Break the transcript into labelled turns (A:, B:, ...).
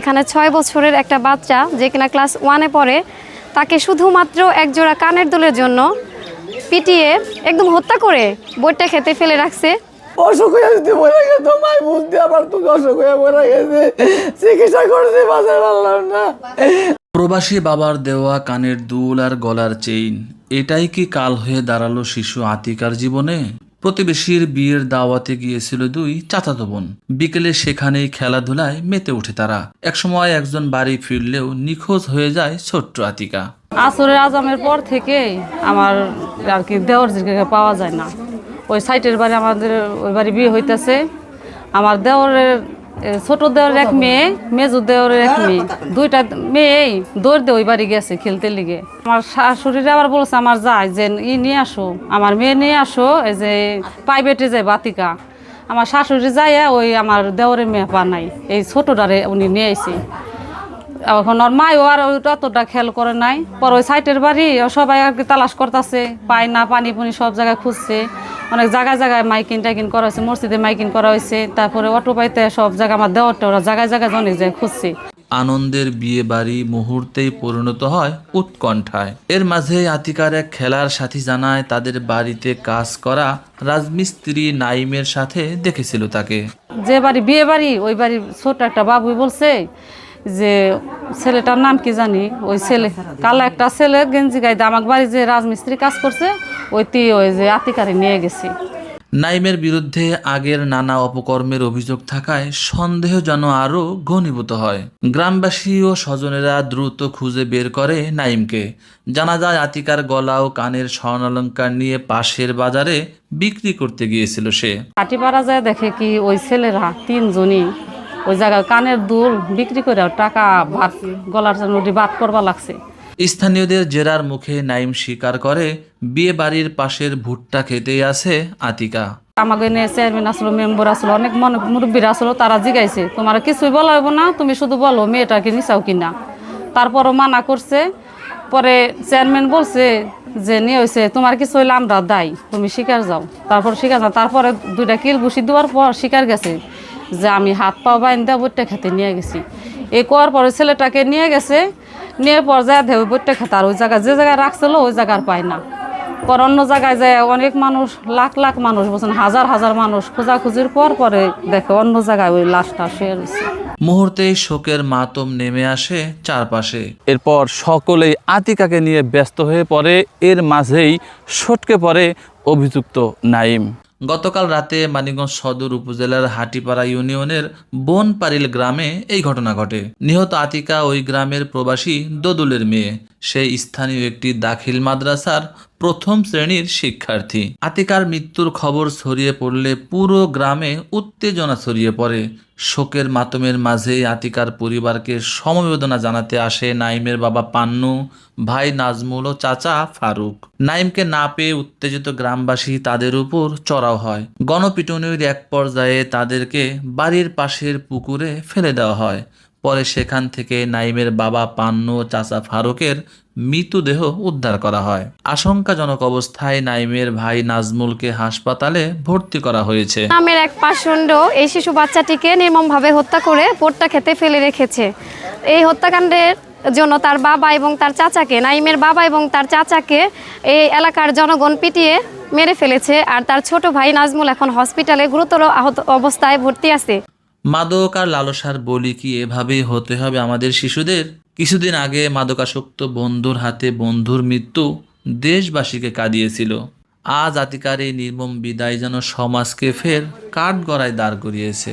A: এখানে 6 বছরের একটা বাচ্চা যে কিনা ক্লাস 1-এ পড়ে, তাকে শুধুমাত্র একজোড়া কানের দুলের জন্য পিটিয়ে একদম হত্যা করে বইটা খেতে ফেলে রাখছে।
B: অসুখ হয়ে যদি মরে গেত মাই বুঝতে আবার তুমি অসুখ হয়ে মরে গেছে, চিকিৎসা করতে বাঁচাতে পারলাম না।
C: প্রবাসী বাবার দেওয়া কানের দুল আর গলার চেইন, এটাই কি কাল হয়ে দাঁড়ালো শিশু আতিকার জীবনে? প্রতিবেশীর বিয়ের দাওয়াতে গিয়েছিল দুই চাচাতো বোন। বিকেলে সেখানেই খেলাধুলায় মেতে ওঠে তারা। একসময় একজন বাড়ি ফিরলেও নিখোঁজ হয়ে যায় ছোট্ট আতিকা।
D: আসরের আজামের পর থেকে আমার আর কি দেওরজিকে পাওয়া যায় না। ওই সাইটের বাড়ি আমাদের ওই বাড়ি বিয়ে হইতেছে। আমার দেওরের ছোট দেওরের এক মেয়ে, মেজু দেওরের এক মেয়ে, দুইটা মেয়েই দৌড় দিয়ে ওই বাড়ি গেছে খেলতে লিগে। আমার শাশুড়িরা আবার বলছে আমার যায় যে নিয়ে আসো, আমার মেয়ে নিয়ে আসো, এই যে প্রাইভেটে যায় বাতিকা। আমার শাশুড়ি যায় ওই আমার দেওরের মেয়ে বানাই, এই ছোটটারে উনি নিয়ে আইছে। এখন ওর মায়ও আর অতটা খেয়াল করে নাই। পর ওই সাইটের বাড়ি সবাই আর কি তালাশ করতেছে, পায় না, পানি পুনি সব জায়গায় খুঁজছে। অনেক জায়গায় জায়গায় মাইকিং টাইকিং করা হয়েছে, মসজিদে মাইকিং করা হয়েছে। তারপরে অটো পাইতে সব জায়গায় আমার দেওয়ারটা ওরা জায়গায় জায়গায় অনেক জায়গায় খুঁজছে।
C: আনন্দের বিয়ে বাড়ি মুহূর্তেই পরিণত হয় উৎকণ্ঠায়। এর মাঝে আতিকার এক খেলার সাথী জানায় তাদের বাড়িতে কাজ করা রাজমিস্ত্রি নাইমের সাথে দেখেছিল তাকে।
D: যে বাড়ি বিয়ে বাড়ি ওই বাড়ির ছোট একটা বাবুই বলছে যে ছেলেটার নাম কি জানি, ওই ছেলে কালো একটা ছেলে গেঞ্জি গাইতে আমার বাড়ি যে রাজমিস্ত্রি কাজ করছে ওই যে আতিকারে নিয়ে গেছি।
C: নাইমের বিরুদ্ধে আগের নানা অপকর্মের অভিযোগ থাকায় সন্দেহ যেন আরও ঘনীভূত হয়। গ্রামবাসী ও স্বজনেরা দ্রুত খুঁজে বের করে নাইমকে। জানা যায় আতিকার গলা ও কানের স্বর্ণালঙ্কার নিয়ে পাশের বাজারে বিক্রি করতে গিয়েছিল সে।
D: হাটিপাড়া যায় দেখে কি ওই ছেলেরা তিনজনই ওই জায়গায় কানের দুল বিক্রি করে টাকা ভাত গলার জন্য ভাত করবা লাগছে।
C: স্থানীয়দের জেরার মুখে নাইম স্বীকার করে বিয়ে বাড়ির পাশের ভুট্টা খেতেই আছে আতিকা।
D: আমাকে নিয়ে চেয়ারম্যান আসলো, মেম্বার আসলো, অনেক মুরব্বীরা আসলো। তারা জিগাইছে তোমার কিছুই বলা হইব না, তুমি শুধু বলো মেয়েটাকে নিচাও কিনা। তারপরও মানা করছে। পরে চেয়ারম্যান বলছে যে নিয়ে হয়েছে তোমার কিছু হইলে আমরা দায়ী, তুমি শিকার যাও। তারপর শিকার যাও। তারপরে দুইটা কিল ঘুষি দেওয়ার পর শিকার গেছে যে আমি হাত পা বাইন দেওয়া বইটা খেতে নিয়ে গেছি। এই করার পরে ছেলেটাকে নিয়ে গেছে, নিয়ে পর যায় ওই বইটা খেতে আর ওই জায়গায় যে জায়গায় রাখছিল ওই জায়গার পায় না। পর অন্য জায়গায় যায় অনেক মানুষ, লাখ লাখ মানুষ বলছেন, হাজার হাজার মানুষ খোঁজাখুঁজির পরে দেখে অন্য জায়গায় ওই লাশটা শুয়ে রয়েছে।
C: মুহূর্তেই শোকের মাতম নেমে আসে চারপাশে। এরপর সকলেই আতিকাকে নিয়ে ব্যস্ত হয়ে পড়ে। এর মাঝেই সটকে পড়ে অভিযুক্ত নাইম। গতকাল রাতে মানিকগঞ্জ সদর উপজেলার হাটিপাড়া ইউনিয়নের বনপারিল গ্রামে এই ঘটনা ঘটে। নিহত আতিকা ওই গ্রামের প্রবাসী দদুলের মেয়ে। সেই স্থানীয় একটি দাখিল মাদ্রাসার প্রথম শ্রেণীর শিক্ষার্থী। আতিকার মৃত্যুর খবর ছড়িয়ে পড়লে পুরো গ্রামে উত্তেজনা ছড়িয়ে পড়ে। শোকের মাতমের মাঝে আতিকার পরিবারকে সমবেদনা জানাতে আসে নাইমের বাবা পান্নু, ভাই নাজমুল ও চাচা ফারুক। নাইমকে না পেয়ে উত্তেজিত গ্রামবাসী তাদের উপর চড়াও হয়। গণপিটুনির এক পর্যায়ে তাদেরকে বাড়ির পাশের পুকুরে ফেলে দেওয়া হয়। পরে সেখান থেকে নাইমের বাবা পান্নু ও চাচা ফারুকের মৃতদেহ উদ্ধার করা হয়। আশঙ্কাজনক অবস্থায় নাইমের ভাই নাজমুলকে হাসপাতালে ভর্তি করা হয়েছে।
A: নামের এক পাষণ্ড এই শিশু বাচ্চাটিকে নির্মমভাবে হত্যা করে পোটটা খেতে ফেলে রেখেছে। এই হত্যাকাণ্ডের জন্য তার বাবা এবং তার চাচাকে, নাইমের বাবা এবং তার চাচাকে এই এলাকার জনগণ পিটিয়ে মেরে ফেলেছে। আর তার ছোট ভাই নাজমুল এখন হসপিটালে গুরুতর আহত অবস্থায় ভর্তি আছে।
C: মাদক আর লালসার বলি কি এভাবেই হতে হবে আমাদের শিশুদের? কিছুদিন আগে মাদকাসক্ত বন্ধুর হাতে বন্ধুর মৃত্যু দেশবাসীকে কাঁদিয়েছিল। আজ আতিকার এই নির্মম বিদায় যেন সমাজকে ফের কাঠগড়ায় দাঁড় করিয়েছে।